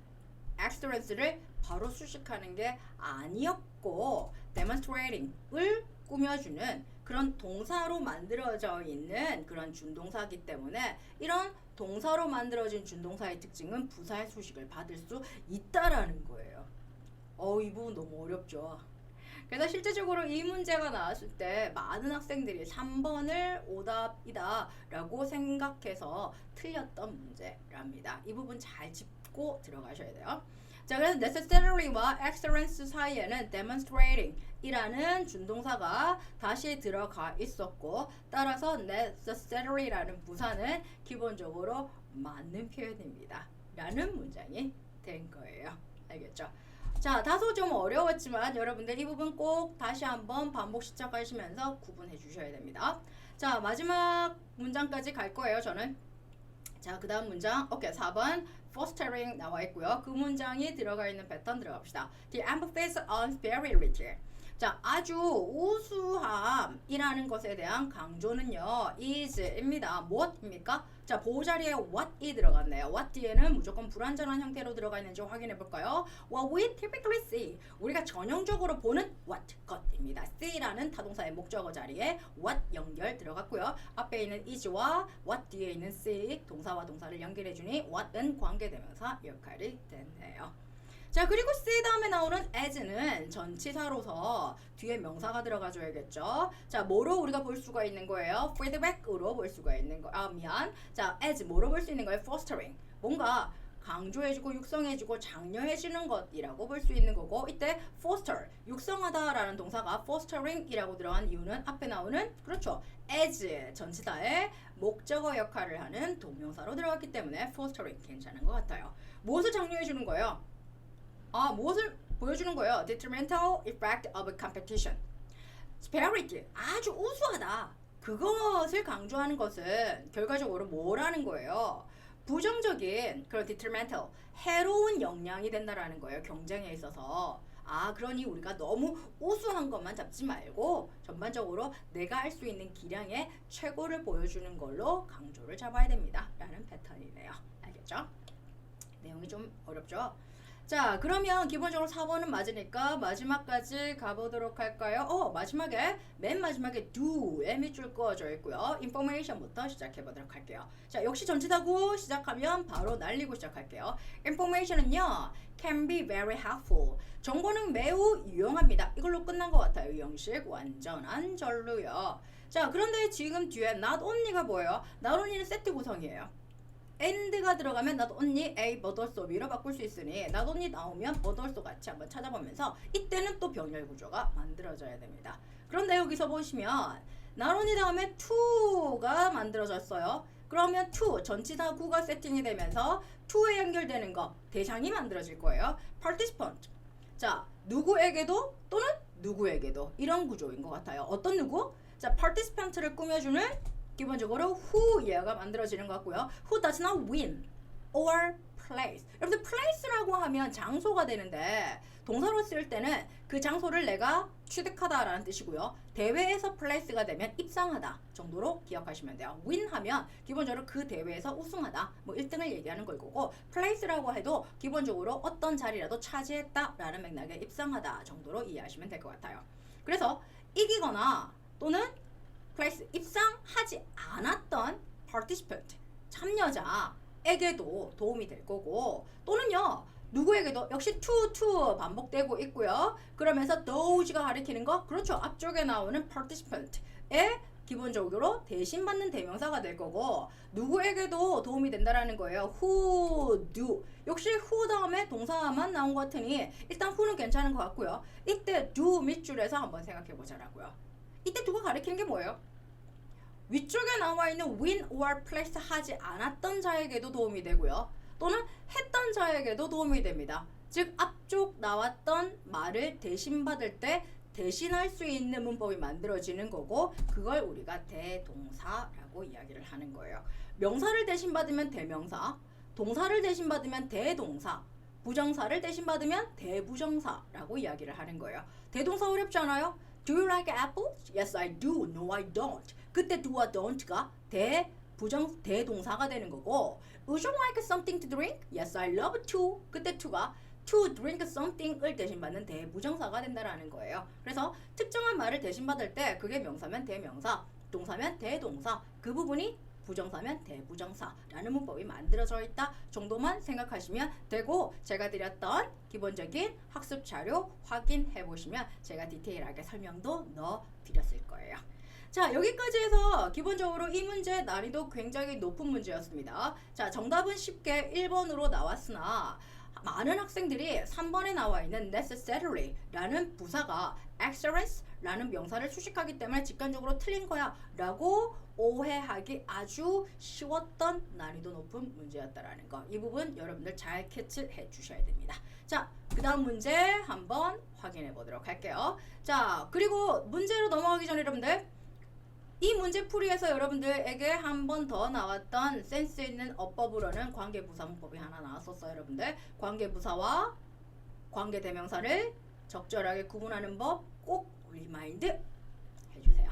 excellence를 바로 수식하는 게 아니었고 demonstrating을 꾸며주는 그런 동사로 만들어져 있는 그런 준동사이기 때문에 이런 동사로 만들어진 준동사의 특징은 부사의 수식을 받을 수 있다라는 거예요. 이 부분 너무 어렵죠. 그래서 실제적으로 이 문제가 나왔을 때 많은 학생들이 3번을 오답이다 라고 생각해서 틀렸던 문제랍니다. 이 부분 잘 짚고 들어가셔야 돼요. 자, 그래서 necessary와 excellence 사이에는 demonstrating 이라는 준동사가 다시 들어가 있었고 따라서 necessary라는 부사는 기본적으로 맞는 표현입니다 라는 문장이 된 거예요. 알겠죠? 자, 다소 좀 어려웠지만 여러분들 이 부분 꼭 다시 한번 반복 시작하시면서 구분해 주셔야 됩니다. 자, 마지막 문장까지 갈 거예요, 저는. 자, 그 다음 문장. 오케이, 4번 fostering 나와 있고요. 그 문장이 들어가 있는 패턴 들어갑시다. The emphasis on superiority. 자, 아주 우수함이라는 것에 대한 강조는요, is입니다. 무엇입니까? 자, 보호자리에 what이 들어갔네요. what 뒤에는 무조건 불완전한 형태로 들어가 있는지 확인해 볼까요? What we typically see. 우리가 전형적으로 보는 what, 것입니다. see라는 타동사의 목적어 자리에 what 연결 들어갔고요. 앞에 있는 is와 what 뒤에 있는 see, 동사와 동사를 연결해 주니 what은 관계대명사 역할이 됐네요. 자, 그리고 see 다음에 나오는 as는 전치사로서 뒤에 명사가 들어가줘야겠죠. 자, 뭐로 우리가 볼 수가 있는 거예요? feedback으로 볼 수가 있는 거. 자, as 뭐로 볼 수 있는 거예요? fostering. 뭔가 강조해주고 육성해주고 장려해주는 것이라고 볼 수 있는 거고, 이때 foster, 육성하다라는 동사가 fostering이라고 들어간 이유는 앞에 나오는, 그렇죠, as 전치사의 목적어 역할을 하는 동명사로 들어갔기 때문에 fostering 괜찮은 것 같아요. 무엇을 장려해주는 거예요? 무엇을 보여주는 거예요? Detrimental effect of competition. superiority, 아주 우수하다. 그것을 강조하는 것은 결과적으로 뭐라는 거예요? 부정적인 그런 detrimental, 해로운 영향이 된다라는 거예요. 경쟁에 있어서. 그러니 우리가 너무 우수한 것만 잡지 말고 전반적으로 내가 할 수 있는 기량의 최고를 보여주는 걸로 강조를 잡아야 됩니다. 라는 패턴이네요. 알겠죠? 내용이 좀 어렵죠? 자, 그러면 기본적으로 4번은 맞으니까 마지막까지 가보도록 할까요? 마지막에, 맨 마지막에 do의 밑줄 그어져 있고요. information부터 시작해보도록 할게요. 자, 역시 전치사고 시작하면 바로 날리고 시작할게요. information은요, can be very helpful. 정보는 매우 유용합니다. 이걸로 끝난 것 같아요. 이 형식 완전한 절루요. 자, 그런데 지금 뒤에 not only가 뭐예요? not only는 세트 구성이에요. and가 들어가면 not only A but also B로 바꿀 수 있으니 not only 나오면 but also 같이 한번 찾아보면서 이때는 또 병렬 구조가 만들어져야 됩니다. 그런데 여기서 보시면 not only 다음에 to가 만들어졌어요. 그러면 to 전치사 구가 세팅이 되면서 to에 연결되는 거 대상이 만들어질 거예요. participant. 자, 누구에게도 또는 누구에게도 이런 구조인 것 같아요. 어떤 누구? 자, participant를 꾸며주는 기본적으로 who 얘가 만들어지는 것 같고요. who does not win or place. 여러분들 place라고 하면 장소가 되는데 동사로 쓸 때는 그 장소를 내가 취득하다라는 뜻이고요. 대회에서 place가 되면 입상하다 정도로 기억하시면 돼요. win 하면 기본적으로 그 대회에서 우승하다, 뭐 1등을 얘기하는 걸 거고, place라고 해도 기본적으로 어떤 자리라도 차지했다라는 맥락에 입상하다 정도로 이해하시면 될 것 같아요. 그래서 이기거나 또는 place, 입상하지 않았던 participant, 참여자에게도 도움이 될 거고, 또는요 누구에게도 역시 to 반복되고 있고요. 그러면서 those가 가리키는 거, 그렇죠, 앞쪽에 나오는 participant에 기본적으로 대신받는 대명사가 될 거고, 누구에게도 도움이 된다라는 거예요. who do, 역시 who 다음에 동사만 나온 것 같으니 일단 who는 괜찮은 것 같고요. 이때 do 밑줄에서 한번 생각해 보자라고요. 이때 두가 가리키는 게 뭐예요? 위쪽에 나와 있는 win or place 하지 않았던 자에게도 도움이 되고요. 또는 했던 자에게도 도움이 됩니다. 즉 앞쪽 나왔던 말을 대신받을 때 대신할 수 있는 문법이 만들어지는 거고, 그걸 우리가 대동사라고 이야기를 하는 거예요. 명사를 대신받으면 대명사, 동사를 대신받으면 대동사, 부정사를 대신받으면 대부정사라고 이야기를 하는 거예요. 대동사 어렵지 않아요? Do you like apples? Yes, I do. No, I don't. 그때 do와 don't가 대동사가 되는 거고, Would you like something to drink? Yes, I love to. 그때 to가 to drink something을 대신받는 대부정사가 된다라는 거예요. 그래서 특정한 말을 대신받을 때 그게 명사면 대명사, 동사면 대동사, 그 부분이 부정사면 대부정사라는 문법이 만들어져 있다 정도만 생각하시면 되고, 제가 드렸던 기본적인 학습 자료 확인해 보시면 제가 디테일하게 설명도 넣어 드렸을 거예요. 자, 여기까지 해서 기본적으로 이 문제 난이도 굉장히 높은 문제였습니다. 자, 정답은 쉽게 1번으로 나왔으나 많은 학생들이 3번에 나와 있는 necessary라는 부사가 excellence라는 명사를 수식하기 때문에 직관적으로 틀린 거야 라고 오해하기 아주 쉬웠던 난이도 높은 문제였다라는 거, 이 부분 여러분들 잘 캐치해 주셔야 됩니다. 자, 그 다음 문제 한번 확인해 보도록 할게요. 자, 그리고 문제로 넘어가기 전에 여러분들, 이 문제풀이에서 여러분들에게 한 번 더 나왔던 센스 있는 어법으로는 관계부사 문법이 하나 나왔었어요. 여러분들 관계부사와 관계대명사를 적절하게 구분하는 법, 꼭 리마인드 해주세요.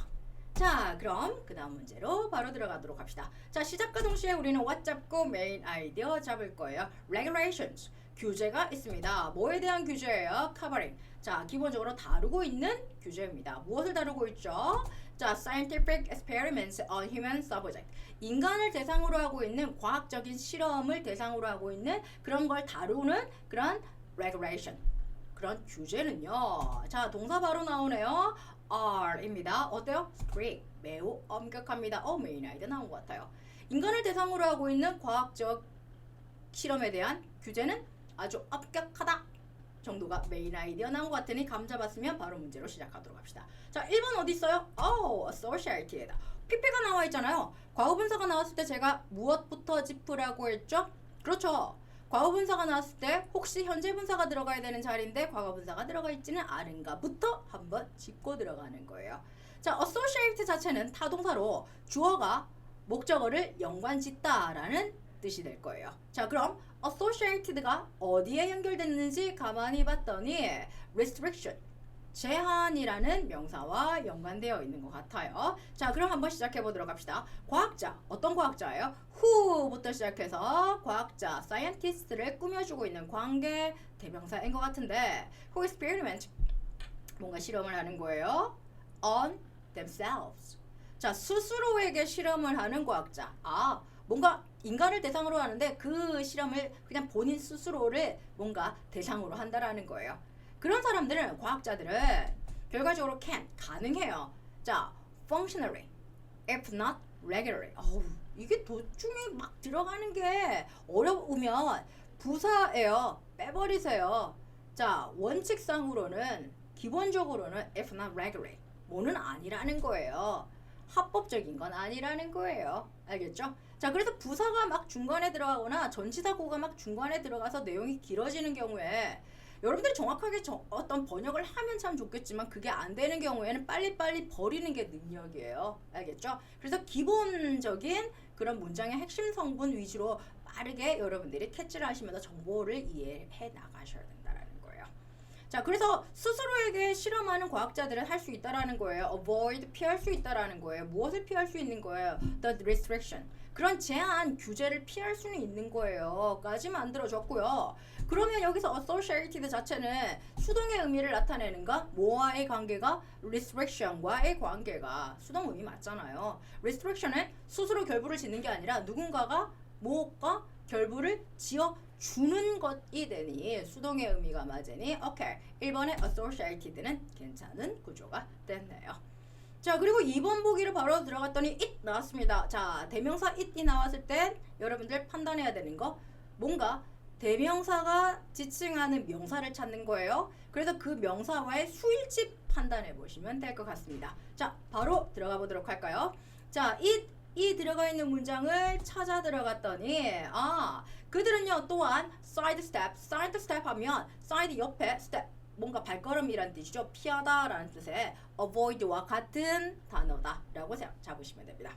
자, 그럼 그 다음 문제로 바로 들어가도록 합시다. 자, 시작과 동시에 우리는 what 잡고 메인 아이디어 잡을 거예요. regulations, 규제가 있습니다. 뭐에 대한 규제예요? covering. 자, 기본적으로 다루고 있는 규제입니다. 무엇을 다루고 있죠? 자, scientific experiments on human subject. 인간을 대상으로 하고 있는 과학적인 실험을 대상으로 하고 있는 그런 걸 다루는 그런 regulation. 그런 규제는요. 자, 동사 바로 나오네요. are입니다. 어때요? strict. 매우 엄격합니다. 메인 아이디어 나온 것 같아요. 인간을 대상으로 하고 있는 과학적 실험에 대한 규제는 아주 엄격하다 정도가 메인 아이디어 나온 것 같으니 감 잡았으면 바로 문제로 시작하도록 합시다. 자, 1번 어디 있어요? associated다. PP가 나와 있잖아요. 과거분사가 나왔을 때 제가 무엇부터 짚으라고 했죠? 그렇죠. 과거분사가 나왔을 때 혹시 현재분사가 들어가야 되는 자리인데 과거분사가 들어가 있지는 않은가부터 한번 짚고 들어가는 거예요. 자, associate 자체는 타동사로 주어가 목적어를 연관짓다라는 뜻이 될 거예요. 자, 그럼 associated가 어디에 연결됐는지 가만히 봤더니 restriction, 제한이라는 명사와 연관되어 있는 것 같아요. 자, 그럼 한번 시작해 보도록 합시다. 과학자, 어떤 과학자예요? who부터 시작해서 과학자, scientist를 꾸며주고 있는 관계 대명사인 것 같은데 who experiment, 뭔가 실험을 하는 거예요. on themselves. 자, 스스로에게 실험을 하는 과학자. 뭔가 인간을 대상으로 하는데 그 실험을 그냥 본인 스스로를 뭔가 대상으로 한다라는 거예요. 그런 사람들은, 과학자들은 결과적으로 가능해요. 자, functionally, if not regularly. 이게 도중에 막 들어가는 게 어려우면 부사예요. 빼버리세요. 자, 원칙상으로는 기본적으로는 if not regularly, 뭐는 아니라는 거예요. 합법적인 건 아니라는 거예요. 알겠죠? 자, 그래서 부사가 막 중간에 들어가거나 전치사구가 막 중간에 들어가서 내용이 길어지는 경우에 여러분들이 정확하게 어떤 번역을 하면 참 좋겠지만 그게 안 되는 경우에는 빨리빨리 버리는 게 능력이에요. 알겠죠? 그래서 기본적인 그런 문장의 핵심 성분 위주로 빠르게 여러분들이 캐치를 하시면서 정보를 이해해 나가셔야 된다는 거예요. 자, 그래서 스스로에게 실험하는 과학자들은 할 수 있다라는 거예요. avoid, 피할 수 있다라는 거예요. 무엇을 피할 수 있는 거예요? the restriction. 그런 제한, 규제를 피할 수는 있는 거예요. 까지 만들어줬고요. 그러면 여기서 associated 자체는 수동의 의미를 나타내는가? 뭐와의 관계가? restriction과의 관계가 수동 의미 맞잖아요. restriction은 스스로 결부를 짓는 게 아니라 누군가가 뭐가 결부를 지어 주는 것이 되니 수동의 의미가 맞으니 오케이. 1번의 associated는 괜찮은 구조가 됐네요. 자, 그리고 2번 보기를 바로 들어갔더니 it 나왔습니다. 자, 대명사 it이 나왔을 땐 여러분들 판단해야 되는 거, 뭔가 대명사가 지칭하는 명사를 찾는 거예요. 그래서 그 명사와의 수일집 판단해 보시면 될 것 같습니다. 자, 바로 들어가 보도록 할까요? 자, 이 들어가 있는 문장을 찾아 들어갔더니 그들은요 또한 side step 하면 side 옆에 step, 뭔가 발걸음이란 뜻이죠. 피하다라는 뜻의 avoid와 같은 단어다라고 잡으시면 됩니다.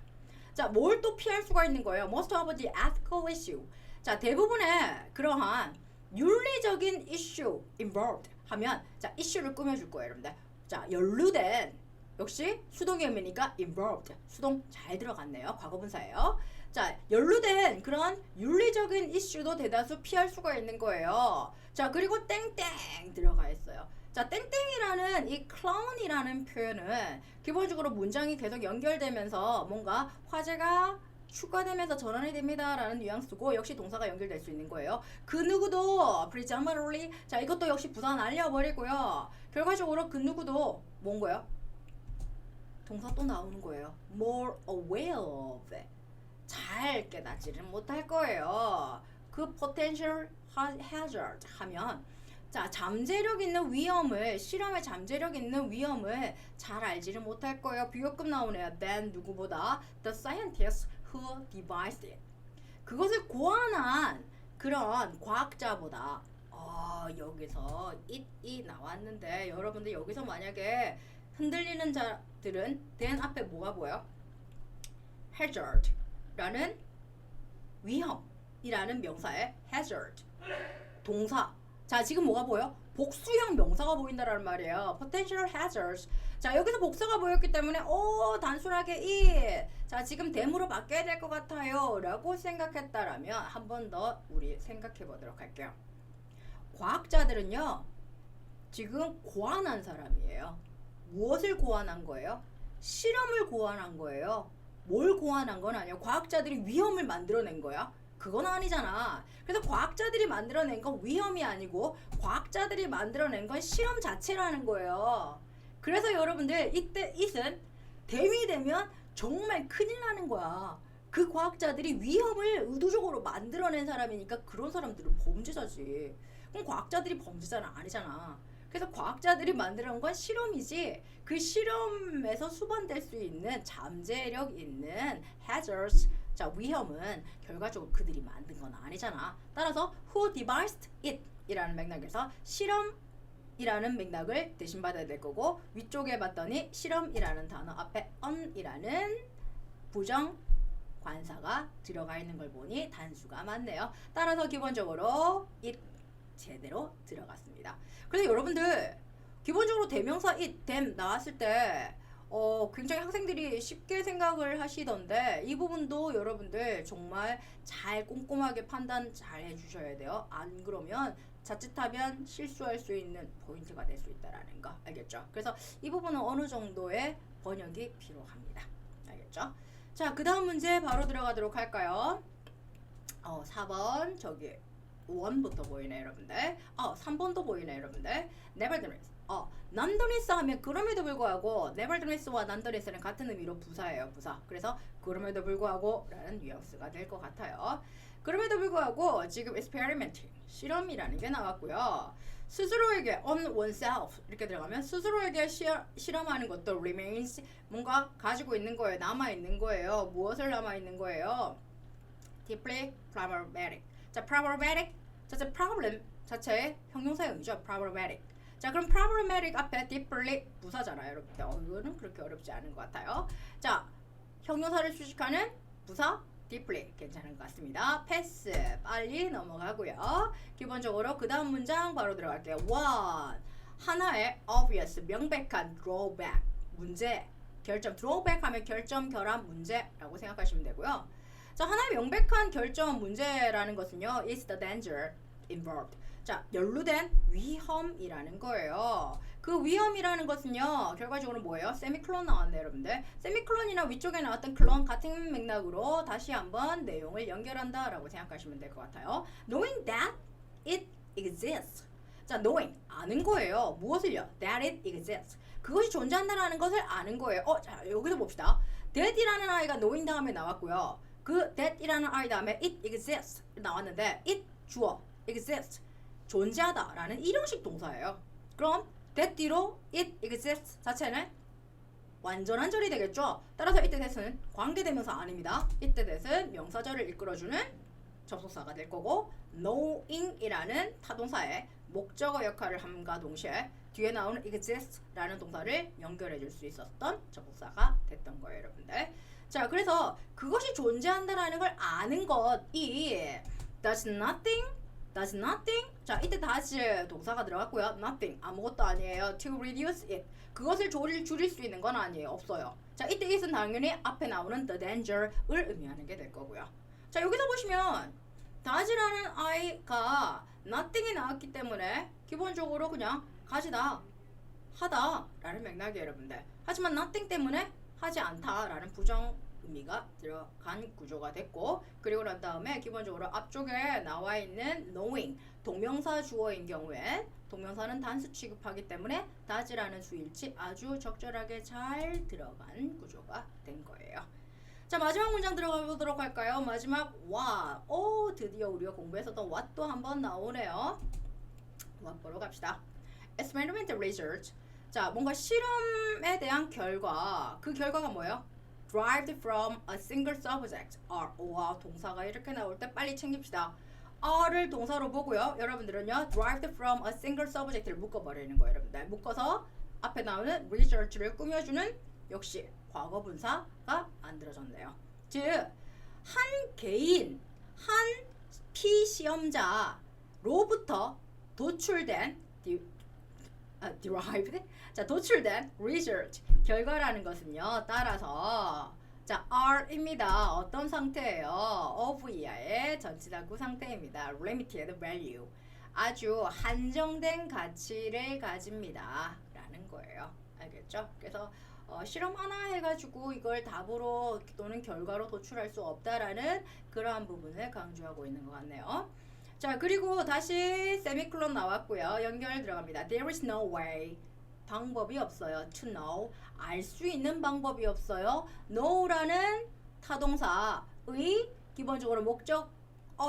자, 뭘 또 피할 수가 있는 거예요? Most of the ethical issue. 자, 대부분의 그러한 윤리적인 issue involved 하면 자, issue를 꾸며줄 거예요, 여러분들. 자, 연루된, 역시 수동의 의미니까 involved. 수동 잘 들어갔네요. 과거분사예요. 자, 연루된 그런 윤리적인 이슈도 대다수 피할 수가 있는 거예요. 자, 그리고 땡땡 들어가 있어요. 자, 땡땡이라는 이 clown이라는 표현은 기본적으로 문장이 계속 연결되면서 뭔가 화제가 추가되면서 전환이 됩니다 라는 뉘앙스고, 역시 동사가 연결될 수 있는 거예요. 그 누구도 presumably, 자, 이것도 역시 부사 날려버리고요. 결과적으로 그 누구도 뭔 거예요? 동사 또 나오는 거예요. more aware of, 잘 깨닫지는 못할 거예요. 그 potential hazard 하면, 자, 잠재력 있는 위험을, 실험에 잠재력 있는 위험을 잘 알지를 못할 거예요. 비교급 나오네요. than 누구보다 the scientist who devised it. 그것을 고안한 그런 과학자보다. 여기서 it이 나왔는데 여러분들 여기서 만약에 흔들리는 자들은 than 앞에 뭐가 보여? hazard 라는 위험이라는 명사의 hazard 동사. 자, 지금 뭐가 보여? 복수형 명사가 보인다라는 말이에요. potential hazards. 자, 여기서 복수가 보였기 때문에 단순하게 it. 자, 지금 대무로 바뀌어야 될 것 같아요. 라고 생각했다라면 한 번 더 우리 생각해 보도록 할게요. 과학자들은요. 지금 고안한 사람이에요. 무엇을 고안한 거예요? 실험을 고안한 거예요. 뭘 고안한 건 아니에요. 과학자들이 위험을 만들어낸 거야. 그건 아니잖아. 그래서 과학자들이 만들어낸 건 위험이 아니고 과학자들이 만들어낸 건 실험 자체라는 거예요. 그래서 여러분들 이때 it은 댐이 되면 정말 큰일 나는 거야. 그 과학자들이 위험을 의도적으로 만들어낸 사람이니까 그런 사람들은 범죄자지. 그럼 과학자들이 범죄자는 아니잖아. 그래서 과학자들이 만들어낸 건 실험이지 그 실험에서 수반될 수 있는 잠재력 있는 hazards 자 위험은 결과적으로 그들이 만든 건 아니잖아. 따라서 who devised it 이라는 맥락에서 실험이라는 맥락을 대신 받아야 될 거고 위쪽에 봤더니 실험이라는 단어 앞에 on이라는 부정 관사가 들어가 있는 걸 보니 단수가 맞네요. 따라서 기본적으로 it 제대로 들어갔습니다. 그래서 여러분들 기본적으로 대명사 it, them 나왔을 때 굉장히 학생들이 쉽게 생각을 하시던데 이 부분도 여러분들 정말 잘 꼼꼼하게 판단 잘 해주셔야 돼요. 안 그러면 자칫하면 실수할 수 있는 포인트가 될 수 있다라는 거 알겠죠? 그래서 이 부분은 어느 정도의 번역이 필요합니다. 알겠죠? 자, 그 다음 문제 바로 들어가도록 할까요? 4번 저기 1부터 보이네 여러분들. 3번도 보이네 여러분들. nevertheless. nonetheless 하면 그럼에도 불구하고 nevertheless와 nonetheless는 같은 의미로 부사예요. 부사. 그래서 그럼에도 불구하고 라는 뉘앙스가 될 것 같아요. 그럼에도 불구하고 지금 experimenting 실험이라는 게 나왔고요. 스스로에게 on oneself 이렇게 들어가면 스스로에게 실험하는 것도 remains 뭔가 가지고 있는 거예요. 남아 있는 거예요. 무엇을 남아 있는 거예요? deeply problematic. 자, problematic 자체 problem 자체의 형용사형이죠. problematic. 자, 그럼 problematic 앞에 deeply 부사잖아요, 여러분들. 이거는 그렇게 어렵지 않은 것 같아요. 자, 형용사를 수식하는 부사 deeply 괜찮은 것 같습니다. 패스 빨리 넘어가고요. 기본적으로 그 다음 문장 바로 들어갈게요. 1. 하나의 obvious 명백한 drawback 문제 결점 drawback 하면 결점 결함 문제라고 생각하시면 되고요. 자, 하나의 명백한 결점 문제라는 것은요 is the danger involved. 자, 연루된 위험이라는 거예요. 그 위험이라는 것은요 결과적으로 뭐예요? 세미클론 나왔네 여러분들. 세미클론이나 위쪽에 나왔던 클론 같은 맥락으로 다시 한번 내용을 연결한다 라고 생각하시면 될 것 같아요. knowing that it exists. 자, knowing 아는 거예요. 무엇을요? that it exists. 그것이 존재한다는 것을 아는 거예요. 자, 여기서 봅시다. that이라는 아이가 knowing 다음에 나왔고요. 그 that이라는 아이 다음에 it exists 나왔는데 it 주어 exist 존재하다라는 일형식 동사예요. 그럼 that 뒤로 it exists 자체는 완전한 절이 되겠죠. 따라서 이때 that은 관계대명사 아닙니다. 이때 that은 명사절을 이끌어주는 접속사가 될 거고 knowing이라는 타동사의 목적어 역할을 함과 동시에 뒤에 나오는 exist라는 동사를 연결해 줄 수 있었던 접속사가 됐던 거예요, 여러분들. 자, 그래서 그것이 존재한다라는 걸 아는 것이 does nothing. 자, 이때 does 동사가 들어갔고요. nothing 아무것도 아니에요. to reduce it 그것을 줄일 수 있는 건 아니에요. 없어요. 자, 이때 it은 당연히 앞에 나오는 the danger을 의미하는 게 될 거고요. 자, 여기서 보시면 does라는 아이가 nothing이 나왔기 때문에 기본적으로 그냥 가지다 하다 라는 맥락이에요, 여러분들. 하지만 nothing 때문에 하지 않다 라는 부정 의미가 들어간 구조가 됐고, 그리고 난 다음에 기본적으로 앞쪽에 나와 있는 knowing 동명사 주어인 경우에 동명사는 단수 취급하기 때문에 does라는 수일치 아주 적절하게 잘 들어간 구조가 된 거예요. 자, 마지막 문장 들어가 보도록 할까요? 마지막 what. 드디어 우리가 공부했었던 what도 한번 나오네요. what 보러 갑시다. experimental results. 자, 뭔가 실험에 대한 결과. 그 결과가 뭐예요? derived from a single subject. R. 동사가 이렇게 나올 때 빨리 챙깁시다. R을 동사로 보고요. 여러분들은요, derived from a single subject를 묶어버리는 거예요, 여러분들. 묶어서 앞에 나오는 research를 꾸며주는 역시 과거 분사가 만들어졌네요. 즉, 한 개인, 한 피시험자로부터 도출된 derived. 자, 도출된 result, 결과라는 것은요. 따라서 자, are입니다. 어떤 상태예요? of 이하의 전치사구 상태입니다. limited value. 아주 한정된 가치를 가집니다. 라는 거예요. 알겠죠? 그래서 실험 하나 해가지고 이걸 답으로 또는 결과로 도출할 수 없다라는 그러한 부분을 강조하고 있는 것 같네요. 자, 그리고 다시 세미콜론 나왔고요. 연결 들어갑니다. There is no way. 방법이 없어요. To know. 알 수 있는 방법이 없어요. know라는 타동사의 기본적으로 목적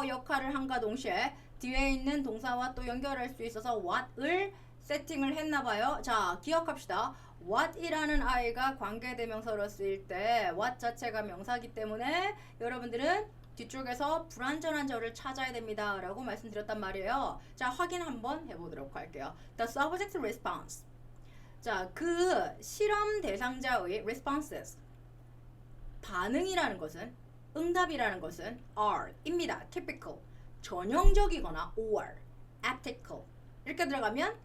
역할을 함과 동시에 뒤에 있는 동사와 또 연결할 수 있어서 what을 세팅을 했나봐요. 자, 기억합시다. what이라는 아이가 관계대명사로 쓰일 때 what 자체가 명사이기 때문에 여러분들은 뒤쪽에서 불완전한 절을 찾아야 됩니다 라고 말씀드렸단 말이에요. 자, 확인 한번 해보도록 할게요. The subject response. 자, 그 실험 대상자의 responses. 반응이라는 것은, 응답이라는 것은 are입니다. typical. 전형적이거나 or atypical. 이렇게 들어가면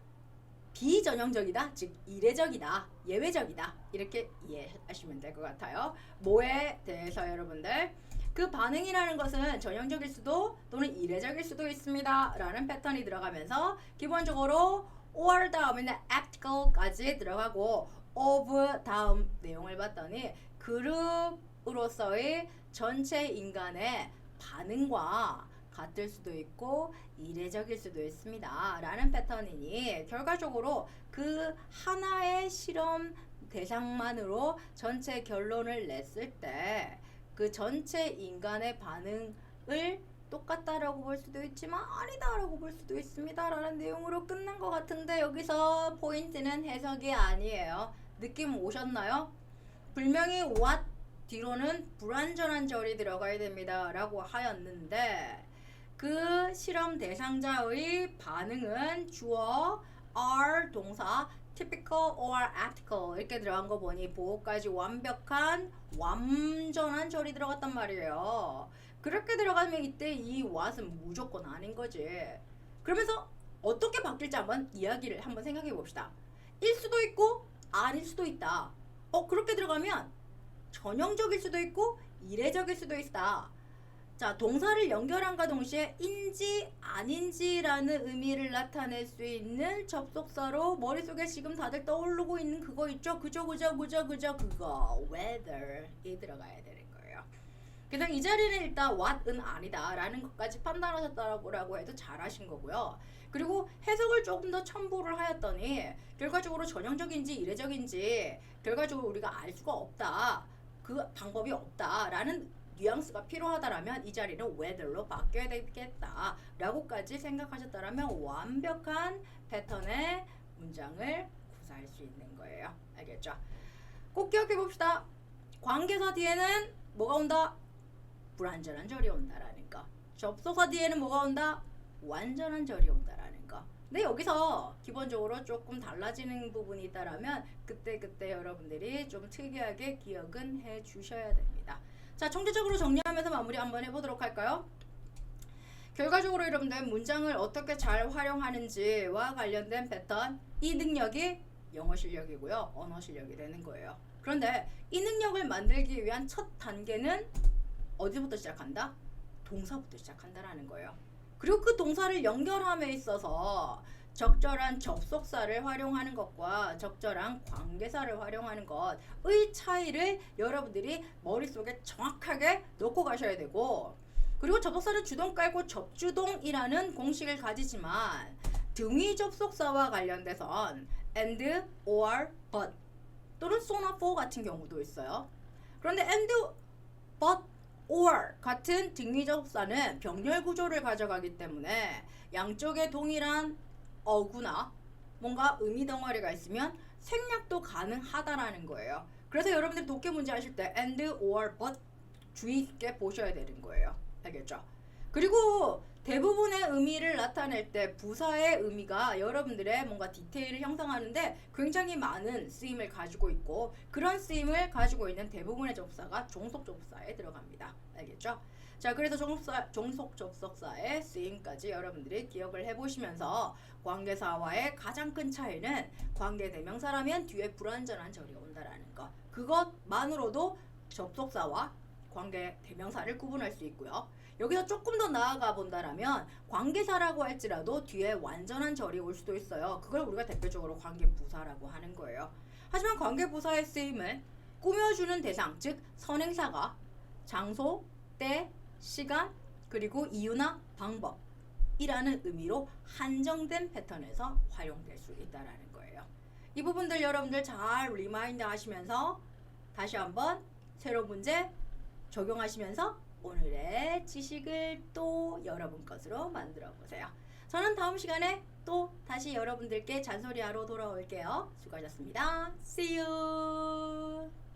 비전형적이다, 즉 이례적이다, 예외적이다, 이렇게 이해하시면 될 것 같아요. 뭐에 대해서 여러분들 그 반응이라는 것은 전형적일 수도 또는 이례적일 수도 있습니다 라는 패턴이 들어가면서 기본적으로 or 다음에는 atypical까지 들어가고 of 다음 내용을 봤더니 그룹으로서의 전체 인간의 반응과 같을 수도 있고 이례적일 수도 있습니다 라는 패턴이니 결과적으로 그 하나의 실험 대상만으로 전체 결론을 냈을 때 그 전체 인간의 반응을 똑같다라고 볼 수도 있지만 아니다라고 볼 수도 있습니다 라는 내용으로 끝난 것 같은데 여기서 포인트는 해석이 아니에요. 느낌 오셨나요? 분명히 what 뒤로는 불완전한 절이 들어가야 됩니다 라고 하였는데 그 실험 대상자의 반응은 주어, are 동사, typical or atypical 이렇게 들어간 거 보니 보호까지 완벽한 완전한 절이 들어갔단 말이에요. 그렇게 들어가면 이때 이 what은 무조건 아닌 거지. 그러면서 어떻게 바뀔지 한번 이야기를 한번 생각해 봅시다. 일 수도 있고 아닐 수도 있다. 그렇게 들어가면 전형적일 수도 있고 이례적일 수도 있다. 자, 동사를 연결함과 동시에 인지 아닌지라는 의미를 나타낼 수 있는 접속사로 머릿속에 지금 다들 떠오르고 있는 그거 있죠? 그거 whether이 들어가야 되는 거예요. 그래서 이 자리는 일단 what은 아니다 라는 것까지 판단하셨다고 해도 잘하신 거고요. 그리고 해석을 조금 더 첨부를 하였더니 결과적으로 전형적인지 이례적인지 결과적으로 우리가 알 수가 없다. 그 방법이 없다라는 뉘앙스가 필요하다라면 이 자리는 whether로 바뀌어야 되겠다 라고까지 생각하셨다라면 완벽한 패턴의 문장을 구사할 수 있는 거예요. 알겠죠? 꼭 기억해 봅시다. 관계사 뒤에는 뭐가 온다? 불완전한 절이 온다라는 거. 접속사 뒤에는 뭐가 온다? 완전한 절이 온다라는 거. 근데 여기서 기본적으로 조금 달라지는 부분이 있다라면 그때 여러분들이 좀 특이하게 기억은 해 주셔야 됩니다. 자, 총체적으로 정리하면서 마무리 한번 해보도록 할까요? 결과적으로 여러분들 문장을 어떻게 잘 활용하는지와 관련된 패턴, 이 능력이 영어 실력이고요. 언어 실력이 되는 거예요. 그런데 이 능력을 만들기 위한 첫 단계는 어디부터 시작한다? 동사부터 시작한다라는 거예요. 그리고 그 동사를 연결함에 있어서 적절한 접속사를 활용하는 것과 적절한 관계사를 활용하는 것의 차이를 여러분들이 머릿속에 정확하게 넣고 가셔야 되고, 그리고 접속사를 주동 깔고 접주동이라는 공식을 가지지만 등위 접속사와 관련돼선 and, or, but 또는 so나 for 같은 경우도 있어요. 그런데 and, but, or 같은 등위 접속사는 병렬 구조를 가져가기 때문에 양쪽에 동일한 어구나 뭔가 의미 덩어리가 있으면 생략도 가능하다라는 거예요. 그래서 여러분들이 독해 문제 하실 때 and, or, but 주의 있게 보셔야 되는 거예요. 알겠죠? 그리고 대부분의 의미를 나타낼 때 부사의 의미가 여러분들의 뭔가 디테일을 형성하는데 굉장히 많은 쓰임을 가지고 있고, 그런 쓰임을 가지고 있는 대부분의 접사가 종속 접사에 들어갑니다. 알겠죠? 자, 그래서 종속 접속사의 쓰임까지 여러분들이 기억을 해보시면서 관계사와의 가장 큰 차이는 관계대명사라면 뒤에 불완전한 절이 온다라는 것. 그것만으로도 접속사와 관계대명사를 구분할 수 있고요. 여기서 조금 더 나아가 본다라면 관계사라고 할지라도 뒤에 완전한 절이 올 수도 있어요. 그걸 우리가 대표적으로 관계부사라고 하는 거예요. 하지만 관계부사의 쓰임은 꾸며주는 대상, 즉 선행사가 장소, 때, 시간, 그리고 이유나 방법이라는 의미로 한정된 패턴에서 활용될 수 있다라는 거예요. 이 부분들 여러분들 잘 리마인드 하시면서 다시 한번 새로운 문제 적용하시면서 오늘의 지식을 또 여러분 것으로 만들어 보세요. 저는 다음 시간에 또 다시 여러분들께 잔소리하러 돌아올게요. 수고하셨습니다. See you.